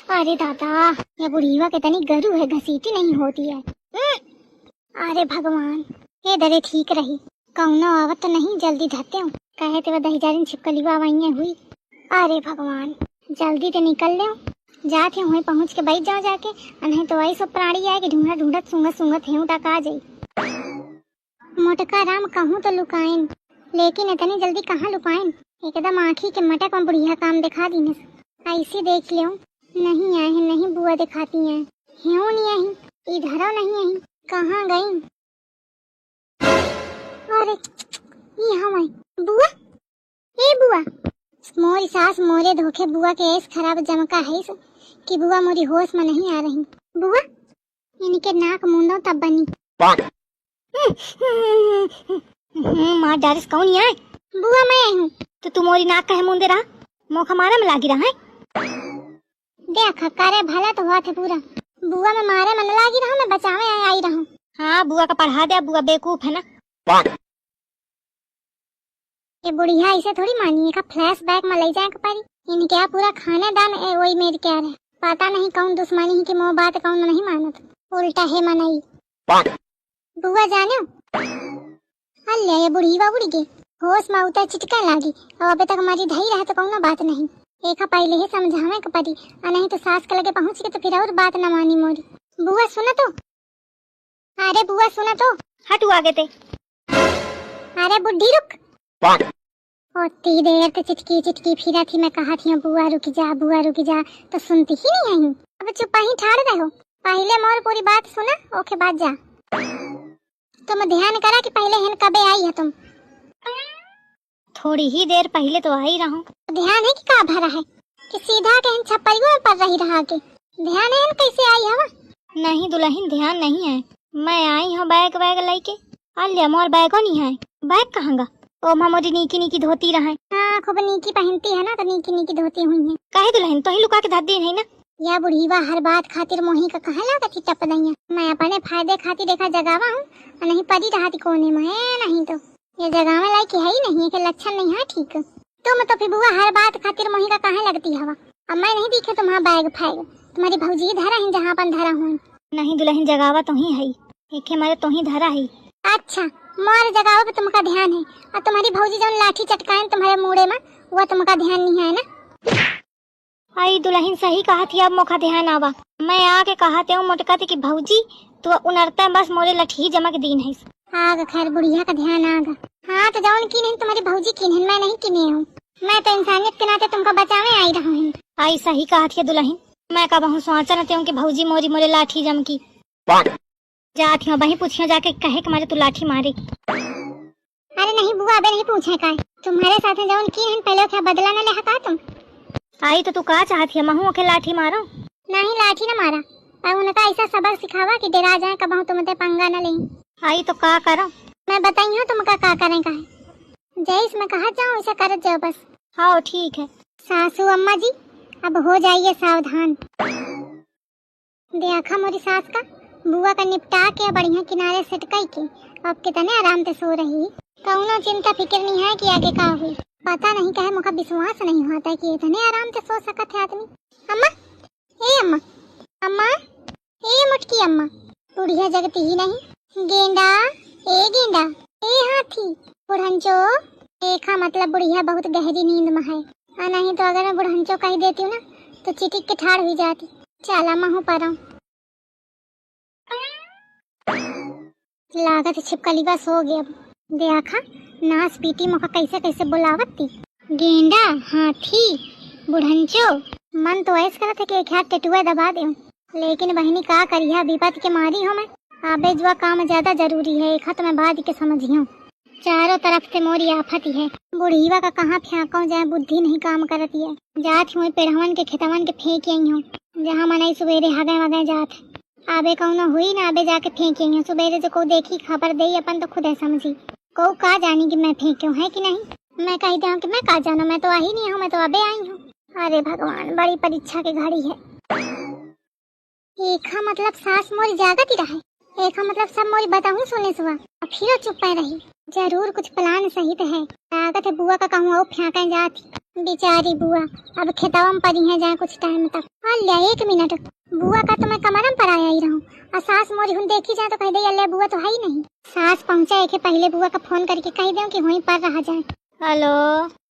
अरे दादा, ये बुढ़ीवा के तनी गरू है, घसीटी नहीं होती है। अरे भगवान, ये दरे ठीक रही, कौनो आवत तो नहीं, जल्दी धरते हूँ। कहे ते दही जारी छिपकलीवा आवाइया हुई। अरे भगवान, जल्दी तो निकल ले, जाते वहीं पहुँच के बैठ जाओ जाके, नहीं तो वही सब प्राणी आए कि ढूंढत ढूंढत सूंघत सूंघत हेऊ तक आ जाई। मोटका राम कहूँ तो लुकाइन, लेकिन इतनी जल्दी कहाँ लुकाइन। एकदम आँखी के मटक में बुढ़िया काम दिखा दी। ऐसी देख लियो, नहीं आए हैं, नहीं बुआ दिखाती हैं, क्यों नहीं आई, इधर नहीं आई, कहाँ गई। अरे यहाँ आई बुआ, ए बुआ, मोरी सास मोरे धोखे बुआ के ऐस खराब जमका है कि बुआ मोरी होश में नहीं आ रही। बुआ इनके नाक मुंडो तब बनी। मार डारिस कौन आए? बुआ मैं आई हूँ। तो तू मोरी नाक कहे मुंदे रहा, मौका मारा में लागी रहा है। देख करे भला तो हुआ थे पूरा, बुआ में मारे मन लागी रहा, मैं बचावे आई रहा हूँ। हाँ बुआ का पढ़ा दे, बुआ बेवकूफ है ना। ये बुढ़िया इसे थोड़ी मानिए का फ्लैशबैक में ले जाए पारी। इनके यहाँ पूरा खानेदान वही मेरी क्या है, पता नहीं कौन दुश्मनी की मोह बात कौन नहीं मानत, उल्टा है मनाई। बुआ जाने अल्ले ये बुढ़ीवा उड़ गई, होश में उतर चिटका लागी, और अबे तक हमारी धई रहा तो कौन बात नहीं। एक पहले ही समझावे के पड़ी, और नहीं तो सास के लगे पहुँच के तो फिर और बात न मानी मोरी। बुआ सुना तो, अरे बुआ सुना तो, हटू आगे ते। अरे बुढ़ी रुक, होती देर तो चिटकी चिटकी फिरा थी, मैं कहा थी बुआ रुक जा, बुआ रुक जा, तो सुनती ही नहीं आई। अब चुप ही ठाड़ रहो, पहले मोर पूरी बात सुना, ओके बाद जा। तुम ध्यान करा कि पहले हन कबे आई है तुम? थोड़ी ही देर पहले तो आई रहा हूँ। ध्यान है कि का भरा है कि सीधा कहीं छप्परियों में पड़ रही रहा के? ध्यान है कैसे आई हवा? नहीं दुल्हन ध्यान नहीं है, मैं आई हूँ बैग वैग लेके। अल्ले मोर बैगो नहीं है, बैग कहाँ गा? ओ मोरी नीकी नीकी धोती रहा है। हाँ खूब नीकी पहनती है ना, तो नीकी नीकी धोती हुई है। काहे दुल्हन तो ही लुका के धर दी नहीं ना? या बुढ़ीवा हर बात खातिर मोही का कहा लागत ही टप दैया। मैं अपने फायदे खातिर देखा जगावा हूँ, और नहीं पड़ी रहा कोने में, नहीं तो ये जगह में लायक है ही नहीं, के लक्षण नहीं है ठीक। तुम तो फिर बुआ हर बात खातिर मोही का कहा लगती हवा। अब मैं नहीं दिखे तुम्हारा बैग फैग, तुम्हारी भौजी धरा है जहाँ अपन धरा हूँ। नहीं दुल्हन जगावा तो ही है, एक मारे तो ही धरा है। अच्छा मोर जगावा पे तुमका ध्यान है, और तुम्हारी भौजी जो लाठी चटकाए तुम्हारे मुड़े में, वो तुमका ध्यान नहीं है ना? आई दुल्हन सही कहा थी, अब मौका ध्यान आवा। मैं आके कहा थे मोटका थी कि भौजी तो उनरता बस मोरे लठी जमा के दिन है। आग खैर बुढ़िया का ध्यान आगा। हाँ तो जाऊन की नहीं, तुम्हारी भौजी की नहीं, मैं नहीं की नहीं हूँ। मैं तो इंसानियत के नाते तुमको बचावे आई रहा हूँ। आई सही कहा थी दुल्हन, मैं कब हूँ सोचा न कि भौजी मोरी मोरे लाठी जम की। जाती हूँ वही पूछियो जाके, कहे कि मारे तू लाठी मारे। अरे नहीं बुआ, अबे नहीं पूछे का, तुम्हारे साथ जाऊन की नहीं, पहले क्या बदला न ले का तुम? आई तो तू का चाहती है महू के लाठी मारो? नहीं लाठी न मारा, और उनका ऐसा सबक सिखावा कि डरा जाए कब तुम पंगा न ले। आई तो का करो? मैं बताई हूँ तुमका का करें का है, जैस मैं कहा जाऊँ ऐसा कर जाओ बस। हाँ ठीक है। सासू अम्मा जी अब हो जाइए सावधान। देखा मोरी सास का, बुआ का निपटा के बढ़िया किनारे सटकाई के अब कितने आराम से सो रही। कौनो चिंता फिक्र नहीं है कि आगे का हुई, पता नहीं कहे मुझे विश्वास नहीं होता कि इतने आराम से सो सकत है आदमी। अम्मा ए अम्मा, अम्मा ए मुटकी अम्मा, बुढ़िया जगती ही नहीं। गेंडा ए गेंडा, ए हाथी, बुढ़ंचो। देखा मतलब बुढ़िया बहुत गहरी नींद में है, और नहीं तो अगर मैं बुढ़ंचो कह देती हूँ ना तो चिटिक के ठाड़ हुई जाती। चला महू पर लागत छिपकलीवा सो गया। देखा नाच पीटी मुखा कैसे कैसे बुलावती, गेंडा हाथी बुढ़ंचो। मन तो ऐसा करता कि एक हाथ टेटुआ दबा दे, लेकिन बहनी का करिया, विपत के मारी हो मैं। आबे जुआ काम ज्यादा जरूरी है, एक हाथ में बाद के समझियो। चारों तरफ से मोरी आफत ही है, बुढ़ीवा का कहाँ फेंको जाए, बुद्धि नहीं काम करती है। जात हुई पेड़वन के खेतवन के फेंक आई हूँ, जहाँ मनाई सुबेरे हगे वगे जात। आबे कौनो हुई ना, आबे जाके फेंकेंगे सुबेरे, जो को देखी खबर दे अपन तो खुद है समझी। को का जानी कि मैं फेंक्यो है कि नहीं, मैं कह दे कि मैं का जाना, मैं तो आई नहीं हूँ, मैं तो अबे आई हूँ। अरे भगवान बड़ी परीक्षा की घड़ी है। एक मतलब सास मोरी जागत ही रहे, एक मतलब सब मोरी बताऊँ सुने सुहा, अब फिर चुप रही। जरूर कुछ प्लान सही है, लागत है बुआ का कहूँ और फेंके जाती। बेचारी बुआ अब खेतवा में पड़ी है जाए कुछ टाइम तक। हाँ लिया 1 मिनट, बुआ का तो मैं कमरम पर आया ही रहूं और सास मोरी हुन देखी जाए तो कह दे अल्ले बुआ तो है ही नहीं। सास पहुंचा के पहले बुआ का फोन करके कह दे कि वहीं पर रहा जाए। हेलो,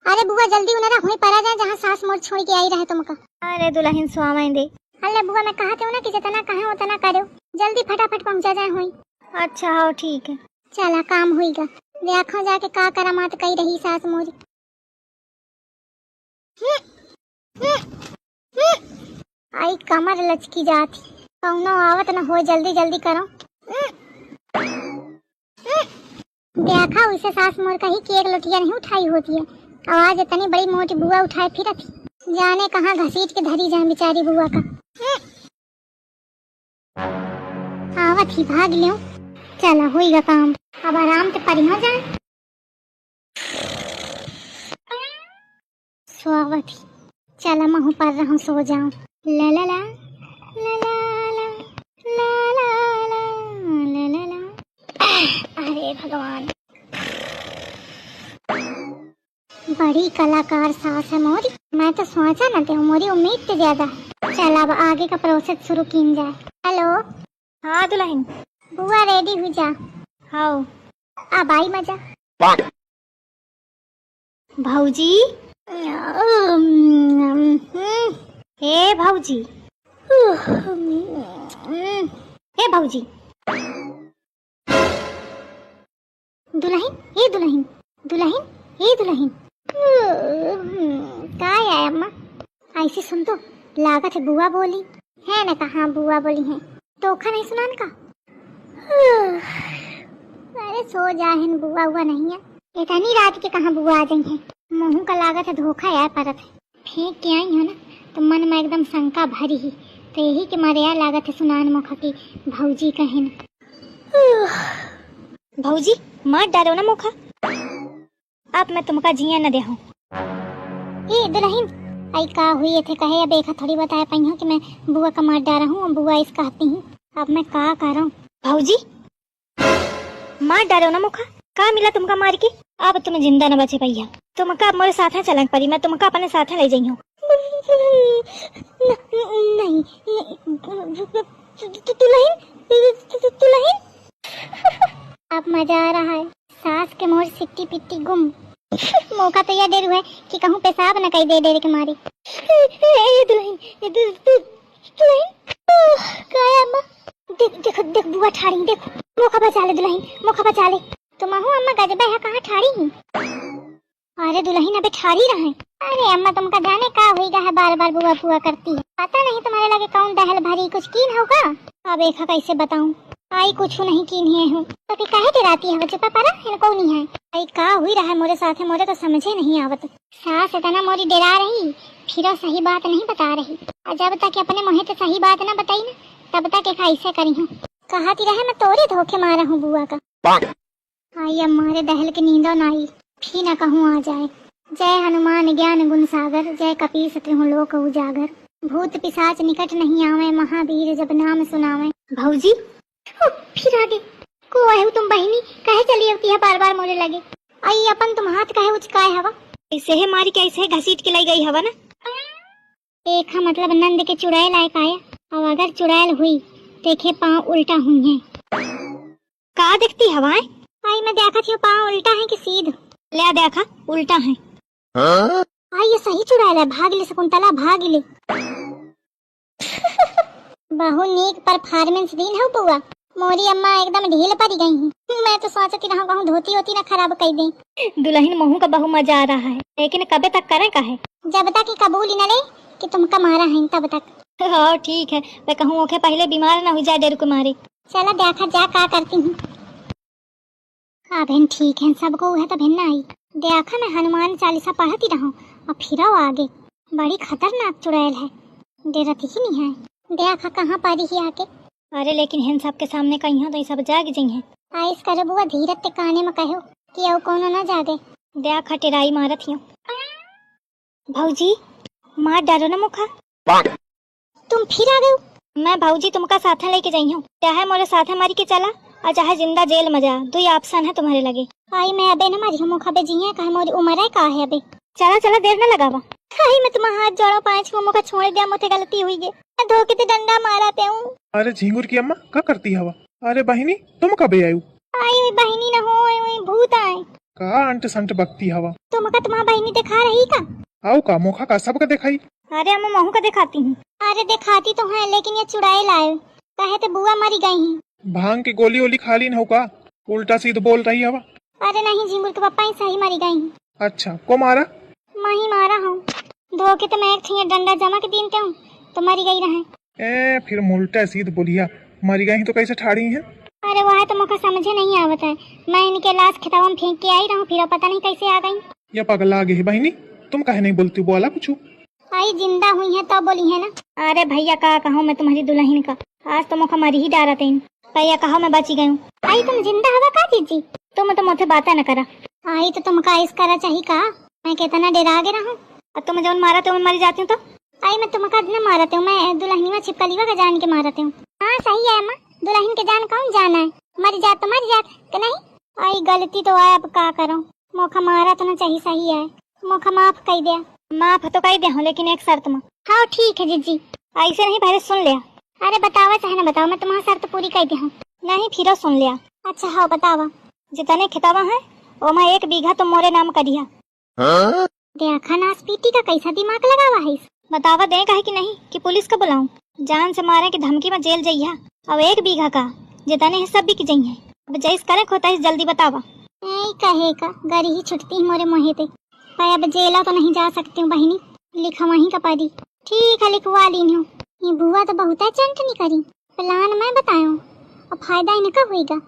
अरे बुआ जल्दी उन्हें वहीं पर आ जाए जहाँ सास मोर छोड़ के आई रहे तुमका। अरे दुल्हन सुहावन दे। अल्ले बुआ मैं कहते हूँ ना कि जितना कहे उतना करो, जल्दी फटाफट पहुंचा जाए वहीं। अच्छा हो ठीक है, चला काम होगा। देखो जाके का करामात कही रही सास मोरी। आई कमर लचकी जाती, कौनो आवत न हो, जल्दी जल्दी करो। देखा उसे सास मोर कही कि 1 लोटिया नहीं उठाई होती है, आवाज इतनी बड़ी मोटी बुआ उठाए फिर थी, जाने कहाँ घसीट के धरी जाए बेचारी बुआ का। आवत ही भाग लियो, चला होगा काम, अब आराम से परी हो जाए। स्वावत ही चला महू पर रहूं सो जाऊं। ला ला ला ला ला ला ला ला ला ला ला। अरे भगवान, बड़ी कलाकार सास है मोरी, मैं तो सोचा न थे मोरी उम्मीद से ज्यादा। चल अब आगे का प्रोसेस शुरू की जाए। हेलो, हाँ दुल्हन, बुआ रेडी हुई जा। हाँ अब आई मजा। भौजी, हे भौजी, हे भौजी, दुल्हन, हे दुल्हन, दुल्हन, हे दुल्हन, क्या है अम्मा? ऐसे सुन तो लागत है बुआ बोली है ना, कहाँ बुआ बोली है, धोखा नहीं सुना का। अरे सो जाहिन, बुआ हुआ नहीं है, इतनी रात के कहाँ बुआ आ गई है। मुँह का लागत है धोखा यार परत है, फेंक के आई हो ना तो मन में एकदम शंका भरी ही, तो यही के मारे यार लागत है सुनान मुखा की भौजी कहे न। भौजी मार डालो ना मुखा, अब मैं तुमका जिया न दे हूँ। ए दुल्हन, आई का हुई थे कहे अब एक थोड़ी बताया पाई हूँ कि मैं बुआ का मार डाला हूँ, बुआ इस कहती हूँ, अब मैं का कर रहा हूँ। भौजी मार डालो ना मुखा, का मिला तुमका मार के, अब तुम जिंदा न बचे भैया, तुमका अब मेरे साथ चलन पड़ी, मैं तुमका अपने साथ ले जाई हूँ। नहीं दुल्हन, अब मजा आ रहा है, सास के मोर सिट्टी पिट्टी गुम। मौका तो यह देर हुआ है कि कहूँ पेशाब न कही दे के मारे। दुल्हन, देखो देख बुआ ठाड़ी, देखो मौका बचा ले दुल्हन, मौका बचा ले। तुम अम्मा गजबा है, कहाँ ठाड़ी ही? अरे दुल्हन अबे ठाड़ी रहे। अरे अम्मा तुमका जाने का होगा है, बार बार बुआ बुआ करती है, पता नहीं तुम्हारे लगे कौन दहल भरी कुछ कीन होगा। अब एक कैसे बताऊं, आई कुछ नहीं कीन है हूँ तो फिर काहे डराती है, चुपा पड़ा इनको नहीं है। आई का हुई रहा है मोरे साथ, मोरे तो समझे नहीं आवत। सास इतना मोरी डरा रही, फिर सही बात नहीं बता रही, और जब तक अपने मुँह तो सही बात न बताई ना तब तक एक ऐसे करी हूँ, कहती रहे मैं तोरे धोखे मारा हूँ बुआ का। आई अब मारे दहल की नींदो न आई, फिर न कहूँ आ जाए। जय हनुमान ज्ञान गुण सागर, जय कपीस त्रिहुँ लोक उजागर, भूत पिशाच निकट नहीं आवे, महावीर जब नाम सुनावे। भौजी फिर आगे को है तुम बहनी, कहे चली होती है बार बार मोरे लगे। आई अपन तुम हाथ कहे उचकाए हवा, ऐसे है मारी के ऐसे घसीट के लाई गई हवा ना। एक मतलब नंद के चुड़ैल लायक आया, अब अगर चुड़ैल हुई देखे पाँव उल्टा हुई है। का देखती हवाएं? आई मैं देखा थी पाँव उल्टा है कि सीध, ले देखा उल्टा है। आई ये सही चुड़ैल है, भाग ले शकुंतला भाग ले। बहु नीक परफॉर्मेंस दिन है बुआ, मोरी अम्मा एकदम ढील पड़ गई हैं। मैं तो सोचती रहा कहूँ धोती होती ना खराब कर दें। दुल्हन महू का बहु मजा आ रहा है, लेकिन कबे तक करें का है, जब तक कि कबूल न ले कि तुमका मारा है तब तक। हाँ ठीक है, मैं कहूँ ओके पहले बीमार ना हो जाए डर को मारे। चला देखा जा का करती हूँ। हाँ बहन ठीक है, सबको है तो बहन आई। देखा मैं हनुमान चालीसा पढ़ती रहूँ और फिर आगे, बड़ी खतरनाक चुड़ैल है, डरती ही नहीं है। देखा कहाँ पारी ही आके। अरे लेकिन हम सबके सामने कहीं हो तो सब जाग जाई हैं। आइस करे बुआ धीरज ते काने में कहो कि अब कोनो ना जागे। देखा टेराई मारत हियो। भौजी मार डालो ना मुखा। तुम फिर आ गए? मैं भौजी तुमका साथ लेके जाई हूँ, चाहे मोरे साथ मारी के चला और चाहे जिंदा जेल में जा, दो ही ऑप्शन है तुम्हारे लगे। आई मैं अबे न मारी हूँ मुखा बे जी है, कहे मोरी उम्र है का है अबे। चला चला देर न लगावा। हाय मैं तुम्हारा हाथ जोड़ो, 5 मोमो का छोड़ दिया, मुझे गलती हुई है, धोखे ते डंडा मारा ते हूँ। अरे झिंगुर की अम्मा क्या करती हवा? अरे बहिनी तुम कब आयु? आई हुई बहिनी न हो, आई हुई भूत आए। का अंट संट बकती हवा? तुमका तुम्हारा बहिनी दिखा रही का? आओ का मोखा का सबका दिखाई? अरे हम महू का दिखाती हूँ। अरे दिखाती तो है, लेकिन ये चुड़ाए लाए कहे तो बुआ मरी गई है। भांग की गोली ओली खा ली न हो का? उल्टा सीध बोल रही हवा। अरे नहीं, झिंगुर के पापा ही सही मरी गई है। अच्छा को मारा? मैं ही मारा हूँ, धोखे तो मैं एक थी डंडा जमा के दीनते हूँ तो मरी गई रहे। फिर उल्टा सीध बोलिया मरी गई तो कैसे ठाड़ी है? अरे वह तो मुझे समझे नहीं आवत है, मैं इनके लाश खिताब में फेंक के आई रहूं, फिर पता नहीं कैसे आ गई। ये पगला आगे है बहिनी, तुम कहे नहीं बोलती? बोला कुछ? आई जिंदा हुई है तो बोली है ना। अरे भैया का कहूँ मैं तुम्हारी दुल्हन का, आज तो मुझे मरी ही डारा थे। भैया कहो मैं बची गई हूँ। आई तुम जिंदा हवा का जीजी? तुम तो मुझे बात न करा। आई तो तुम का इस करा चाहिए का, मैं कितना डरा गे रहूं। और तुम जौन मारा तो मर जाती हूँ तो आई मैं तुमका न मारती हूँ, मैं दुल्हनी में छिपकलीवा का जान के मारती हूँ। हाँ सही है अम्मा, दुल्हन के जान कौन जाना है, मर जात तो मर जात कि नहीं। आई गलती तो आए, अब का करो, मौका मारा तो ना चाहिए, सही है मौका माफ कर दिया। माफ तो कर दिया, लेकिन एक शर्त में। हाँ ठीक है जीजी। ऐसे नहीं पहले सुन लिया। अरे बतावा चाहे ना बताओ, मैं तुम्हारी शर्त पूरी कर दी हूँ। नहीं फिर सुन लिया। अच्छा हाँ बतावा। जितने खिताबा है वो मैं 1 बीघा तो मोरे नाम करिया। देखा नास पीटी का कैसा दिमाग लगा हुआ है। बतावा दे कहे कि नहीं कि पुलिस को बुलाऊं, जान से मारे की धमकी में जेल जइया। अब 1 बीघा का जितने हिस्सा भी की जाइए, अब जैस करे होता है जल्दी बतावा। नहीं कहे का गरी ही छुटती मोरे मोहे पे, पर अब जेला तो नहीं जा सकती हूँ बहिनी, लिखा वहीं का पड़ी। ठीक है लिखवा ली हूँ। ये बुआ तो बहुत चंट नहीं करी, प्लान मैं बताऊं, अब फायदा इनका होगा।